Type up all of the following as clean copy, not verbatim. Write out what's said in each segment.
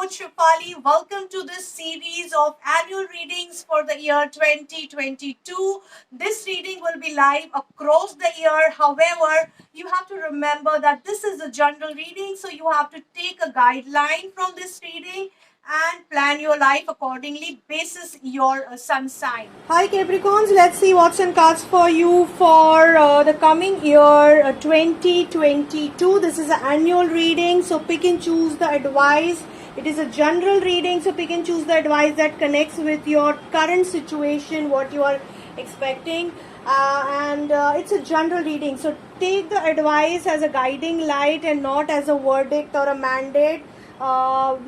Coach Shefali. Welcome to this series of annual readings for the year 2022. This reading will be live across the year. However, you have to remember that this is a general reading, so you have to take a guideline from this reading and plan your life accordingly basis your sun sign. Hi Capricorns, let's see what's in cards for you for the coming year 2022. This is an annual reading, so pick and choose the advice. It is a general reading, so pick and choose the advice that connects with your current situation, what you are expecting. And it's a general reading, so take the advice as a guiding light and not as a verdict or a mandate.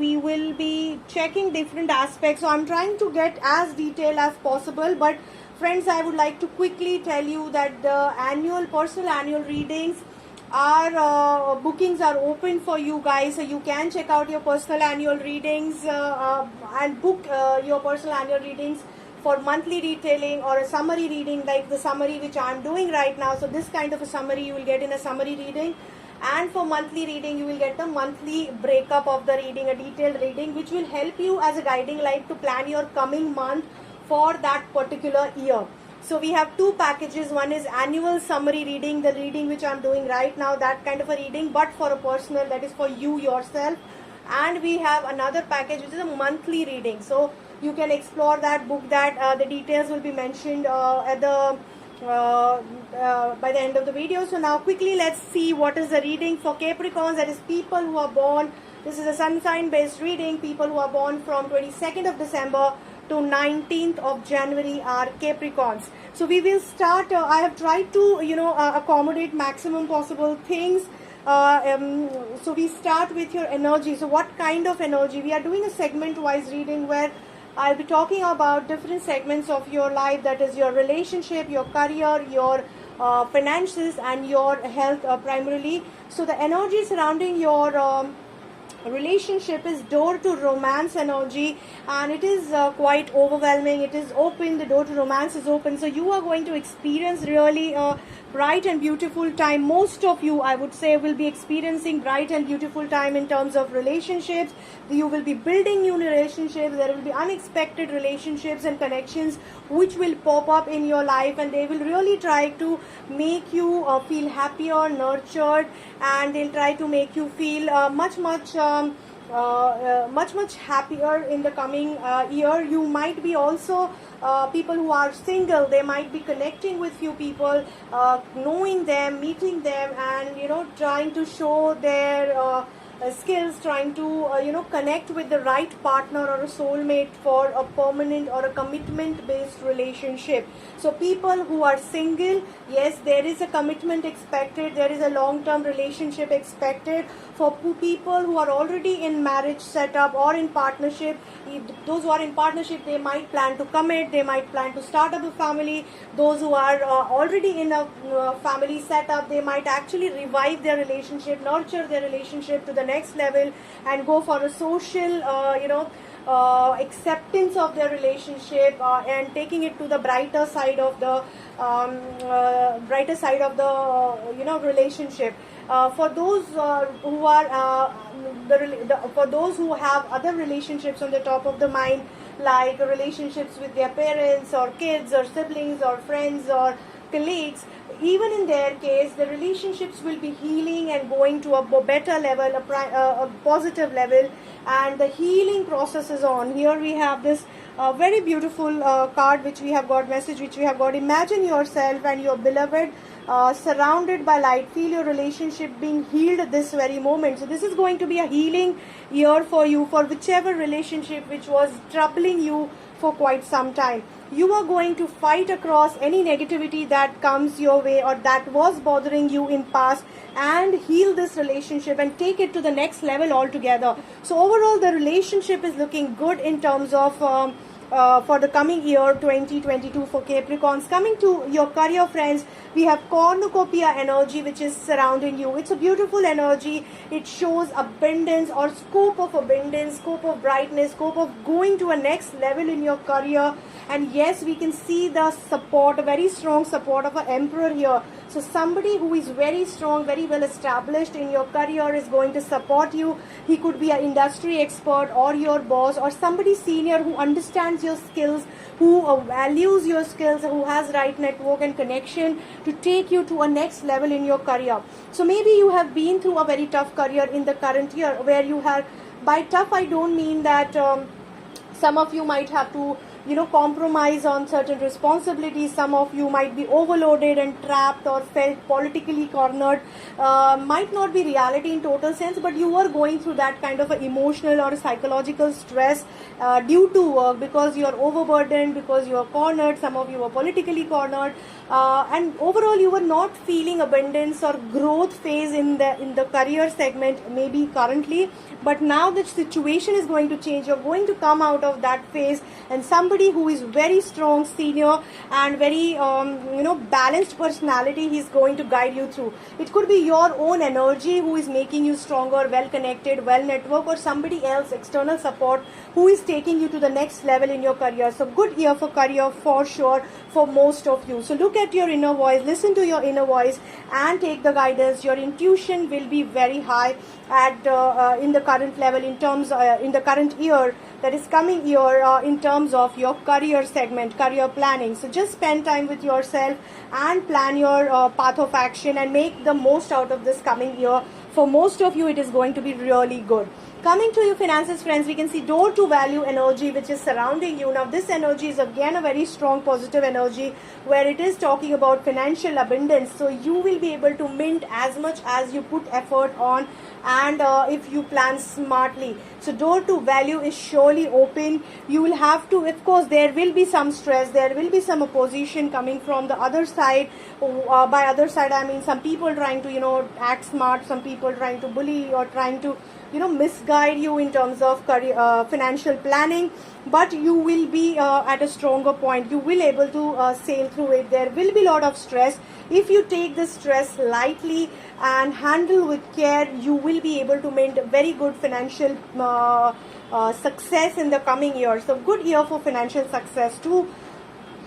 We will be checking different aspects, so I'm trying to get as detailed as possible. But friends, I would like to quickly tell you that the personal annual readings our bookings are open for you guys, so you can check out your personal annual readings and book your personal annual readings for monthly retailing or a summary reading like the summary which I'm doing right now. So this kind of a summary you will get in a summary reading, and for monthly reading you will get the monthly breakup of the reading, a detailed reading which will help you as a guiding light to plan your coming month for that particular year. So we have two packages. One is annual summary reading, the reading which I'm doing right now, that kind of a reading, but for a personal, that is for you yourself. And we have another package which is a monthly reading, so you can explore that, book that. The details will be mentioned at the by the end of the video. So now quickly let's see what is the reading for Capricorns, that is people who are born, this is a sun sign based reading, people who are born from 22nd of December to 19th of January are Capricorns. So we will start, I have tried to accommodate maximum possible things. So we start with your energy. So what kind of energy? We are doing a segment wise reading where I'll be talking about different segments of your life, that is your relationship, your career, your finances and your health primarily. So the energy surrounding your relationship is door to romance energy, and it is quite overwhelming. It is open, the door to romance is open, so you are going to experience really a bright and beautiful time. Most of you, I would say, will be experiencing bright and beautiful time in terms of relationships. You will be building new relationships. There will be unexpected relationships and connections which will pop up in your life, and they will really try to make you feel happier, nurtured, and they'll try to make you feel much happier in the coming year. You might be also people who are single, they might be connecting with few people, knowing them, meeting them, and trying to show their skills, trying to connect with the right partner or a soulmate for a permanent or a commitment based relationship. So people who are single, yes, there is a commitment expected, there is a long term relationship expected. For people who are already in marriage setup or in partnership, those who are in partnership, they might plan to commit, they might plan to start up a family. Those who are already in a family setup, they might actually revive their relationship, nurture their relationship to the next level, and go for a social acceptance of their relationship and taking it to the brighter side of the relationship. For those who are for those who have other relationships on the top of the mind, like relationships with their parents or kids or siblings or friends or colleagues, even in their case, the relationships will be healing and going to a better level, a positive level, and the healing process is on. Here we have this very beautiful card which we have got, message which we have got. Imagine yourself and your beloved surrounded by light. Feel your relationship being healed at this very moment. So this is going to be a healing year for you, for whichever relationship which was troubling you for quite some time. You are going to fight across any negativity that comes your way or that was bothering you in past, and heal this relationship and take it to the next level altogether. So overall the relationship is looking good in terms of for the coming year 2022 for Capricorns. Coming to your career, friends, we have cornucopia energy which is surrounding you. It's a beautiful energy. It shows abundance or scope of abundance, scope of brightness, scope of going to a next level in your career. And yes, we can see the support, a very strong support of an emperor here. So somebody who is very strong, very well established in your career is going to support you. He could be an industry expert or your boss or somebody senior who understands your skills, who values your skills, who has right network and connection to take you to a next level in your career. So maybe you have been through a very tough career in the current year, where you have, by tough I don't mean that some of you might have to compromise on certain responsibilities. Some of you might be overloaded and trapped or felt politically cornered. Might not be reality in total sense, but you are going through that kind of a emotional or psychological stress due to work, because you are overburdened, because you are cornered. Some of you are politically cornered, and overall you were not feeling abundance or growth phase in the career segment maybe currently. But now the situation is going to change. You're going to come out of that phase, and somebody who is very strong, senior, and very balanced personality, he's going to guide you through. It could be your own energy who is making you stronger, well connected, well networked, or somebody else, external support, who is taking you to the next level in your career. So good year for career for sure for most of you. So look at your inner voice, listen to your inner voice, and take the guidance. Your intuition will be very high at in the current level, in terms in the current year, that is coming year, in terms of your career segment, career planning. So just spend time with yourself and plan your path of action and make the most out of this coming year. For most of you, it is going to be really good. Coming to your finances, friends, we can see door to value energy which is surrounding you. Now this energy is again a very strong positive energy, where it is talking about financial abundance. So you will be able to mint as much as you put effort on, and if you plan smartly. So door to value is surely open. You will have to, of course, there will be some stress, there will be some opposition coming from the other side. By other side I mean some people trying to act smart, some people trying to bully or trying to misguide you in terms of career, financial planning. But you will be at a stronger point. You will able to sail through it. There will be a lot of stress. If you take the stress lightly and handle with care, you will be able to maintain very good financial success in the coming year. So good year for financial success too.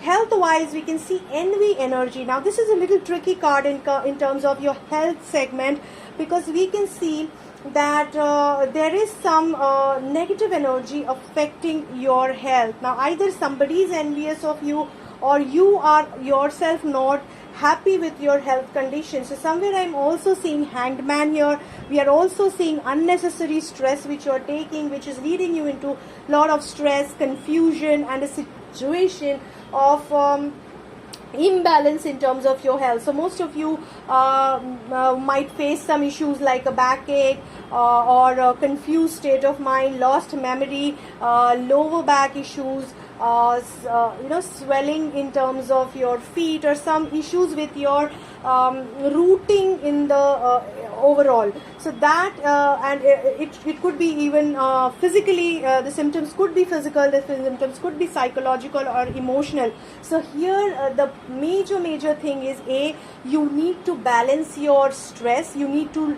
Health wise, we can see envy energy. Now this is a little tricky card in terms of your health segment, because we can see that there is some negative energy affecting your health. Now either somebody is envious of you, or you are yourself not happy with your health condition. So somewhere I'm also seeing hanged man here. We are also seeing unnecessary stress which you are taking, which is leading you into a lot of stress, confusion, and a situation of imbalance in terms of your health. So most of you might face some issues like a backache or a confused state of mind, lost memory, lower back issues, swelling in terms of your feet, or some issues with your rooting in the overall. So that and it could be even physically, the symptoms could be physical, the symptoms could be psychological or emotional. So here the major thing is, you need to balance your stress. You need to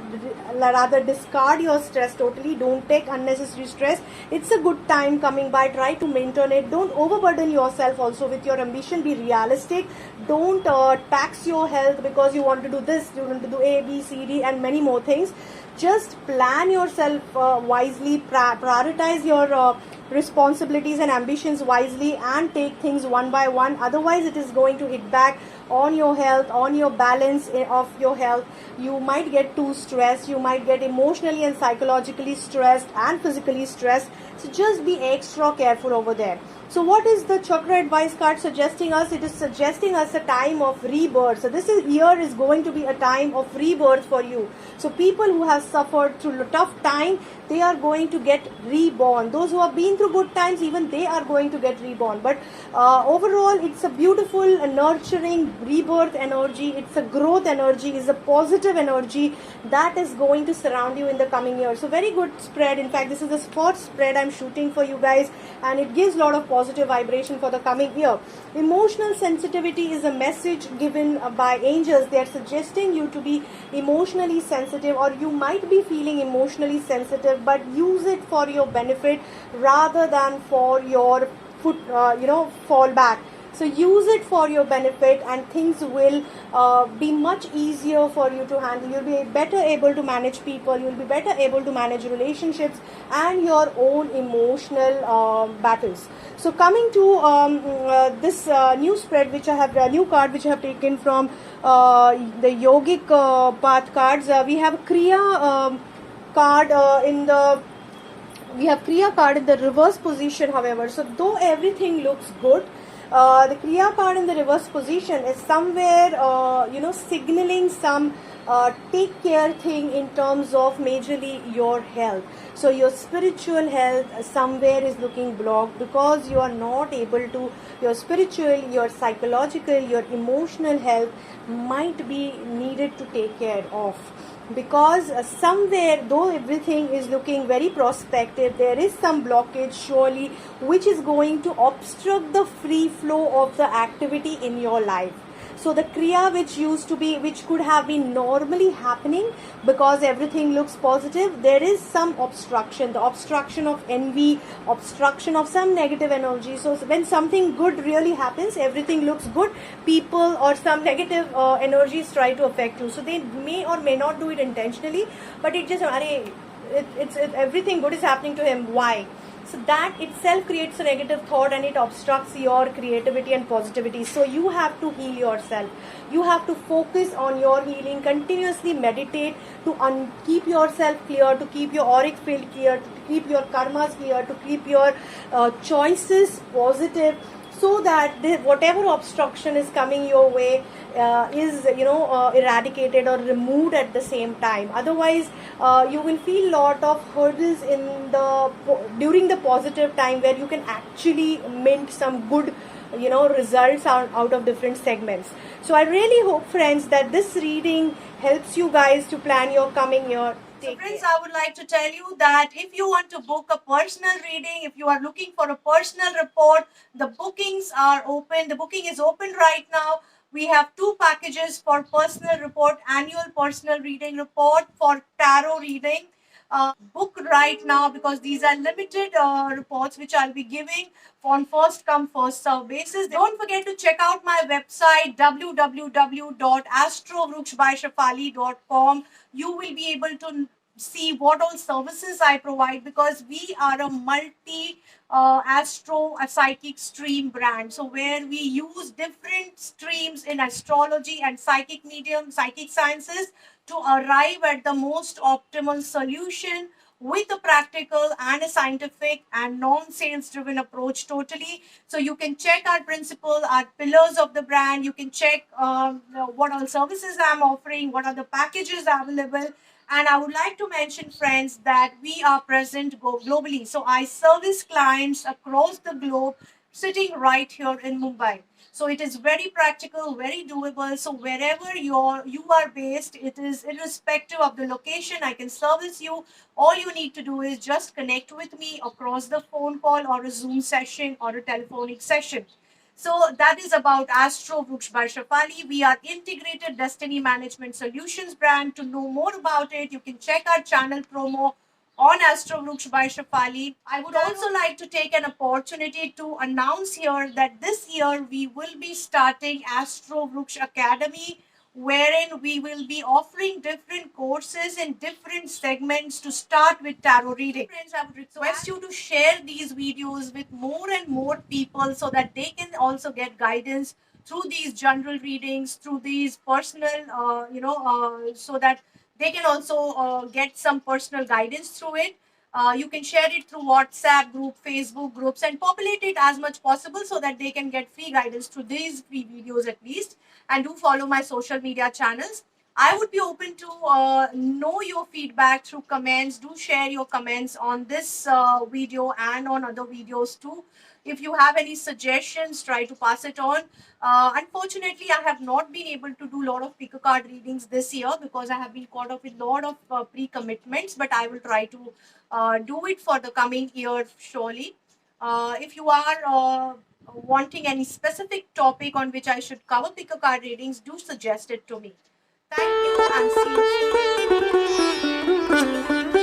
rather discard your stress totally. Don't take unnecessary stress. It's a good time coming by. Try to maintain it. Don't overburden yourself also with your ambition. Be realistic. Don't tax your health because you want to do this, you want to do A, B, C, D, and many more things. Just plan yourself wisely, prioritize your responsibilities and ambitions wisely, and take things one by one. Otherwise it is going to hit back on your health, on your balance of your health. You might get too stressed, you might get emotionally and psychologically stressed and physically stressed. So just be extra careful over there. So what is the chakra advice card suggesting us? It is suggesting us a time of rebirth. So this year is going to be a time of rebirth for you. So people who have suffered through a tough time, they are going to get reborn. Those who have been through good times, even they are going to get reborn. But overall, it's a beautiful, nurturing rebirth energy. It's a growth energy. It's a positive energy that is going to surround you in the coming year. So very good spread. In fact, this is the spot spread I'm shooting for you guys, and it gives a lot of positive vibration for the coming year. Emotional sensitivity is a message given by angels. They are suggesting you to be emotionally sensitive, or you might be feeling emotionally sensitive, but use it for your benefit rather than for your fall back. So use it for your benefit, and things will be much easier for you to handle. You'll be better able to manage people, you'll be better able to manage relationships and your own emotional battles. So coming to this new spread which I have, new card which I have taken from the yogic path cards, we have Kriya card in the we have Kriya card in the reverse position, however. So though everything looks good, the Kriya card in the reverse position is somewhere, signaling some take care thing in terms of majorly your health. So your spiritual health somewhere is looking blocked because you are not able to, your spiritual, your psychological, your emotional health might be needed to take care of, because somewhere, though everything is looking very prospective, there is some blockage surely which is going to obstruct the free flow of the activity in your life. So the kriya which could have been normally happening because everything looks positive, there is some obstruction, the obstruction of envy, obstruction of some negative energy. So when something good really happens, everything looks good, people or some negative energies try to affect you. So they may or may not do it intentionally, but it just, everything good is happening to him, why? So that itself creates a negative thought and it obstructs your creativity and positivity. So you have to heal yourself. You have to focus on your healing, continuously meditate to keep yourself clear, to keep your auric field clear, to keep your karmas clear, to keep your choices positive, so that whatever obstruction is coming your way is eradicated or removed at the same time. Otherwise you will feel lot of hurdles during the positive time, where you can actually mint some good results out of different segments. So I really hope, friends, that this reading helps you guys to plan your coming year. So friends, I would like to tell you that if you want to book a personal reading, if you are looking for a personal report, the bookings are open. The booking is open right now. We have 2 packages for personal report, annual personal reading report for tarot reading. Book right now, because these are limited reports which I'll be giving on first come first serve basis. Don't forget to check out my website www.astrovruksbyshafali.com. You will be able to see what all services I provide, because we are a multi a psychic stream brand. So where we use different streams in astrology and psychic medium, psychic sciences, to arrive at the most optimal solution with a practical and a scientific and non-sales driven approach totally. So you can check our principle, our pillars of the brand. You can check what all services I'm offering, what are the packages available. And I would like to mention, friends, that we are present globally. So I service clients across the globe sitting right here in Mumbai. So it is very practical, very doable. So wherever you are based, it is irrespective of the location, I can service you. All you need to do is just connect with me across the phone call or a Zoom session or a telephonic session. So that is about Astro Vruks by Shafali. We are integrated destiny management solutions brand. To know more about it, you can check our channel promo on Astro Vruks by Shafali. I would also like to take an opportunity to announce here that this year we will be starting Astro Vruks Academy, wherein we will be offering different courses in different segments to start with tarot reading. Friends, I would request you to share these videos with more and more people so that they can also get guidance through these general readings, through these personal, so that they can also get some personal guidance through it. You can share it through WhatsApp group, Facebook groups, and populate it as much possible so that they can get free guidance through these free videos at least. And do follow my social media channels. I would be open to know your feedback through comments. Do share your comments on this video and on other videos too. If you have any suggestions, try to pass it on. Unfortunately, I have not been able to do a lot of pick a card readings this year because I have been caught up with a lot of pre-commitments, but I will try to do it for the coming year surely. If you are wanting any specific topic on which I should cover pick a card readings, do suggest it to me. Thank you and see you soon.